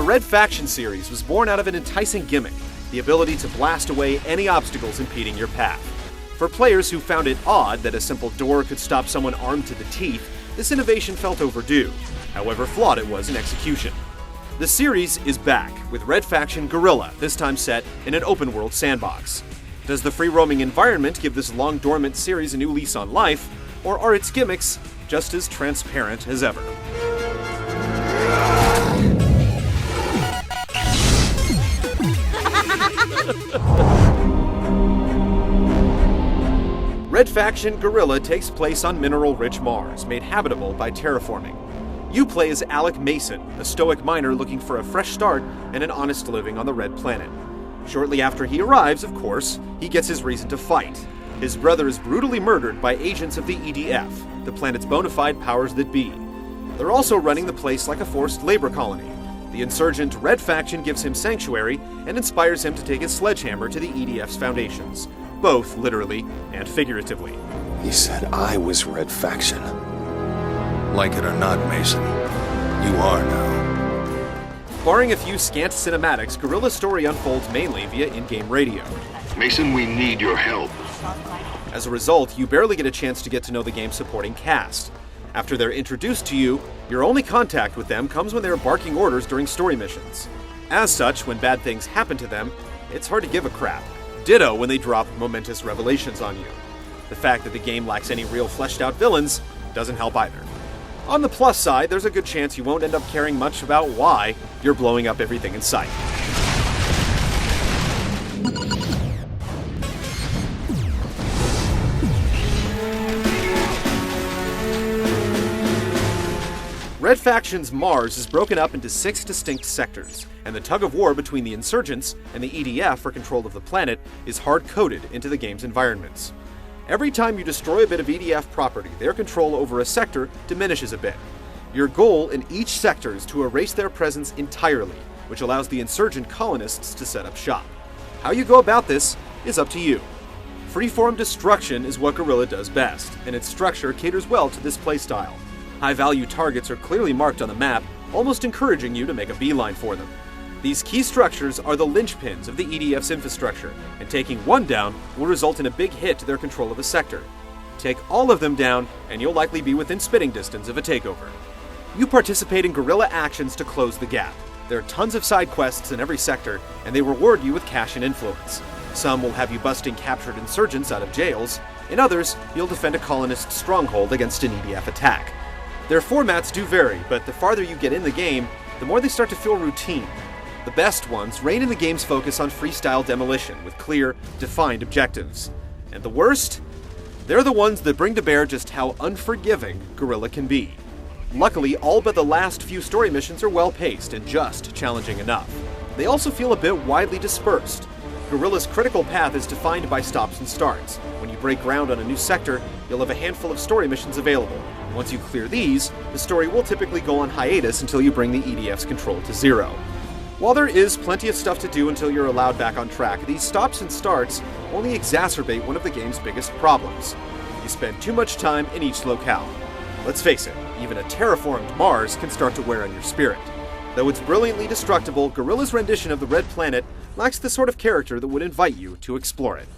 Red Faction series was born out of an enticing gimmick, the ability to blast away any obstacles impeding your path. For players who found it odd that a simple door could stop someone armed to the teeth, this innovation felt overdue, however flawed it was in execution. The series is back, with Red Faction Guerilla, this time set in an open-world sandbox. Does the free-roaming environment give this long-dormant series a new lease on life, or are its gimmicks just as transparent as ever? Red Faction Guerilla takes place on mineral-rich Mars, made habitable by terraforming. You play as Alec Mason, a stoic miner looking for a fresh start and an honest living on the Red Planet. Shortly after he arrives, of course, he gets his reason to fight. His brother is brutally murdered by agents of the EDF, the planet's bona fide powers that be. They're also running the place like a forced labor colony. The insurgent Red Faction gives him sanctuary and inspires him to take his sledgehammer to the EDF's foundations, both literally and figuratively. He said I was Red Faction. Like it or not, Mason, you are now. Barring a few scant cinematics, Guerrilla's story unfolds mainly via in-game radio. Mason, we need your help. As a result, you barely get a chance to get to know the game's supporting cast. After they're introduced to you, your only contact with them comes when they're barking orders during story missions. As such, when bad things happen to them, it's hard to give a crap. Ditto when they drop momentous revelations on you. The fact that the game lacks any real fleshed-out villains doesn't help either. On the plus side, there's a good chance you won't end up caring much about why you're blowing up everything in sight. Red Faction's Mars is broken up into 6 distinct sectors, and the tug-of-war between the insurgents and the EDF for control of the planet is hard-coded into the game's environments. Every time you destroy a bit of EDF property, their control over a sector diminishes a bit. Your goal in each sector is to erase their presence entirely, which allows the insurgent colonists to set up shop. How you go about this is up to you. Freeform destruction is what Guerrilla does best, and its structure caters well to this playstyle. High-value targets are clearly marked on the map, almost encouraging you to make a beeline for them. These key structures are the linchpins of the EDF's infrastructure, and taking one down will result in a big hit to their control of a sector. Take all of them down, and you'll likely be within spitting distance of a takeover. You participate in guerrilla actions to close the gap. There are tons of side quests in every sector, and they reward you with cash and influence. Some will have you busting captured insurgents out of jails. In others, you'll defend a colonist stronghold against an EDF attack. Their formats do vary, but the farther you get in the game, the more they start to feel routine. The best ones reign in the game's focus on freestyle demolition with clear, defined objectives. And the worst? They're the ones that bring to bear just how unforgiving Guerrilla can be. Luckily, all but the last few story missions are well-paced and just challenging enough. They also feel a bit widely dispersed. Guerrilla's critical path is defined by stops and starts. When you break ground on a new sector, you'll have a handful of story missions available. Once you clear these, the story will typically go on hiatus until you bring the EDF's control to 0. While there is plenty of stuff to do until you're allowed back on track, these stops and starts only exacerbate one of the game's biggest problems. You spend too much time in each locale. Let's face it, even a terraformed Mars can start to wear on your spirit. Though it's brilliantly destructible, Guerrilla's rendition of the Red Planet lacks the sort of character that would invite you to explore it.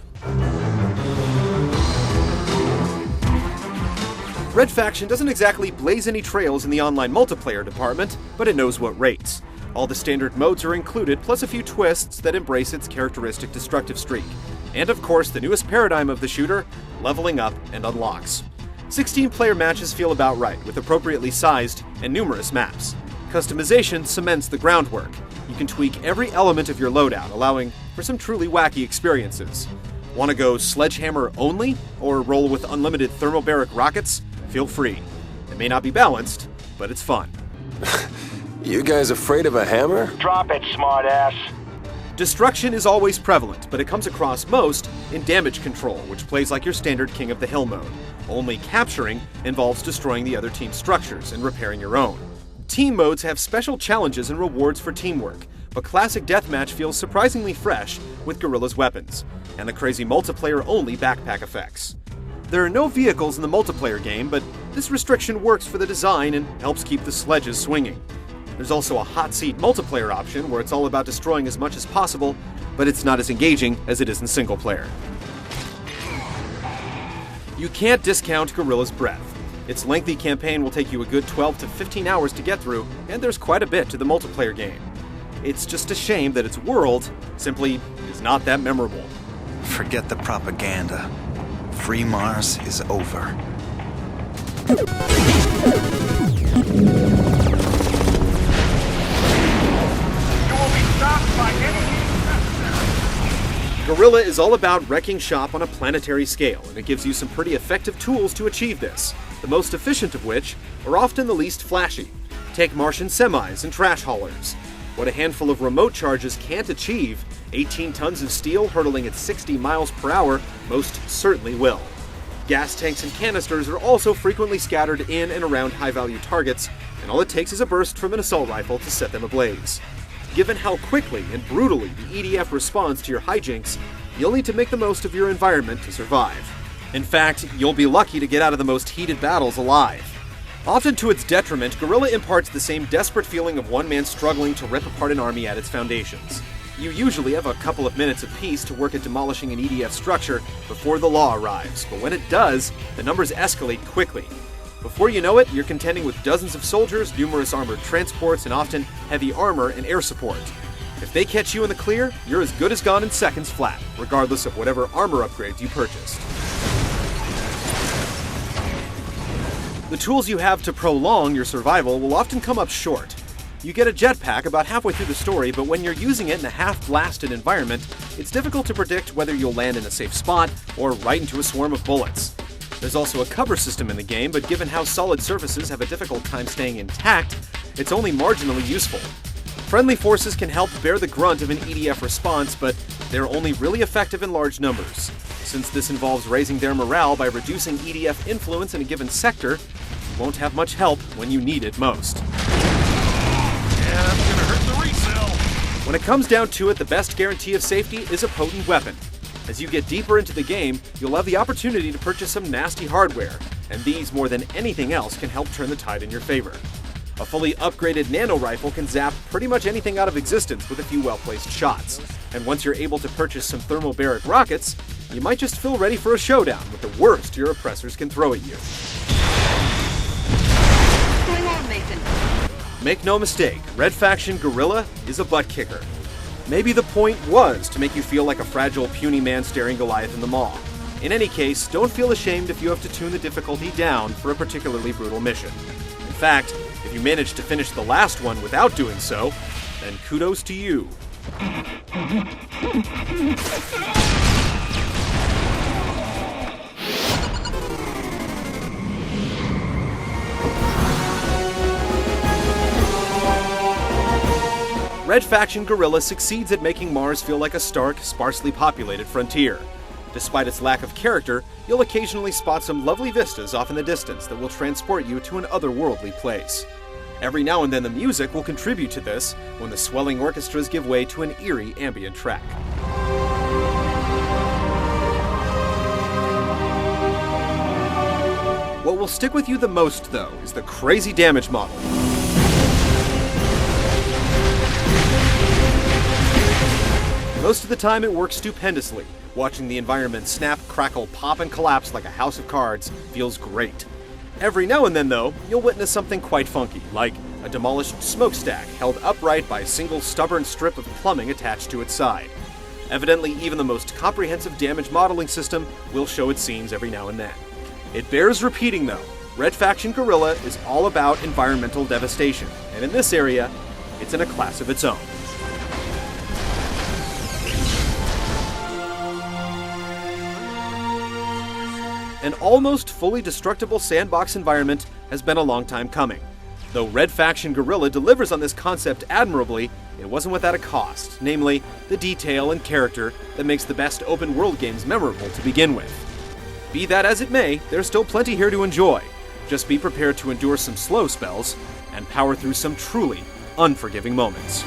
Red Faction doesn't exactly blaze any trails in the online multiplayer department, but it knows what rates. All the standard modes are included, plus a few twists that embrace its characteristic destructive streak. And of course, the newest paradigm of the shooter, leveling up and unlocks. 16-player matches feel about right, with appropriately sized and numerous maps. Customization cements the groundwork. You can tweak every element of your loadout, allowing for some truly wacky experiences. Want to go sledgehammer only, or roll with unlimited thermobaric rockets? Feel free. It may not be balanced, but it's fun. You guys afraid of a hammer? Drop it, smartass. Destruction is always prevalent, but it comes across most in damage control, which plays like your standard King of the Hill mode. Only capturing involves destroying the other team's structures and repairing your own. Team modes have special challenges and rewards for teamwork, but Classic Deathmatch feels surprisingly fresh with Guerrilla's weapons, and the crazy multiplayer-only backpack effects. There are no vehicles in the multiplayer game, but this restriction works for the design and helps keep the sledges swinging. There's also a hot seat multiplayer option where it's all about destroying as much as possible, but it's not as engaging as it is in single player. You can't discount Guerrilla's breadth. Its lengthy campaign will take you a good 12 to 15 hours to get through, and there's quite a bit to the multiplayer game. It's just a shame that its world simply is not that memorable. Forget the propaganda. Free Mars is over. Guerrilla is all about wrecking shop on a planetary scale, and it gives you some pretty effective tools to achieve this, the most efficient of which are often the least flashy. Take Martian semis and trash haulers. What a handful of remote charges can't achieve, 18 tons of steel hurtling at 60 miles per hour most certainly will. Gas tanks and canisters are also frequently scattered in and around high-value targets, and all it takes is a burst from an assault rifle to set them ablaze. Given how quickly and brutally the EDF responds to your hijinks, you'll need to make the most of your environment to survive. In fact, you'll be lucky to get out of the most heated battles alive. Often to its detriment, Guerrilla imparts the same desperate feeling of one man struggling to rip apart an army at its foundations. You usually have a couple of minutes of peace to work at demolishing an EDF structure before the law arrives, but when it does, the numbers escalate quickly. Before you know it, you're contending with dozens of soldiers, numerous armored transports, and often heavy armor and air support. If they catch you in the clear, you're as good as gone in seconds flat, regardless of whatever armor upgrades you purchased. The tools you have to prolong your survival will often come up short. You get a jetpack about halfway through the story, but when you're using it in a half-blasted environment, it's difficult to predict whether you'll land in a safe spot or right into a swarm of bullets. There's also a cover system in the game, but given how solid surfaces have a difficult time staying intact, it's only marginally useful. Friendly forces can help bear the grunt of an EDF response, but they're only really effective in large numbers. Since this involves raising their morale by reducing EDF influence in a given sector, you won't have much help when you need it most. Yeah, that's gonna hurt the resale. When it comes down to it, the best guarantee of safety is a potent weapon. As you get deeper into the game, you'll have the opportunity to purchase some nasty hardware, and these, more than anything else, can help turn the tide in your favor. A fully upgraded nano rifle can zap pretty much anything out of existence with a few well-placed shots, and once you're able to purchase some thermobaric rockets, you might just feel ready for a showdown with the worst your oppressors can throw at you. What's going on, Mason? Make no mistake, Red Faction Guerrilla is a butt kicker. Maybe the point was to make you feel like a fragile, puny man staring Goliath in the maw. In any case, don't feel ashamed if you have to tune the difficulty down for a particularly brutal mission. In fact, if you manage to finish the last one without doing so, then kudos to you. Red Faction Guerilla succeeds at making Mars feel like a stark, sparsely populated frontier. Despite its lack of character, you'll occasionally spot some lovely vistas off in the distance that will transport you to an otherworldly place. Every now and then the music will contribute to this when the swelling orchestras give way to an eerie ambient track. What will stick with you the most, though, is the crazy damage model. Most of the time it works stupendously. Watching the environment snap, crackle, pop, and collapse like a house of cards feels great. Every now and then, though, you'll witness something quite funky, like a demolished smokestack held upright by a single stubborn strip of plumbing attached to its side. Evidently, even the most comprehensive damage modeling system will show its seams every now and then. It bears repeating, though. Red Faction Guerilla is all about environmental devastation, and in this area, it's in a class of its own. An almost fully destructible sandbox environment has been a long time coming. Though Red Faction Guerilla delivers on this concept admirably, it wasn't without a cost, namely, the detail and character that makes the best open world games memorable to begin with. Be that as it may, there's still plenty here to enjoy. Just be prepared to endure some slow spells and power through some truly unforgiving moments.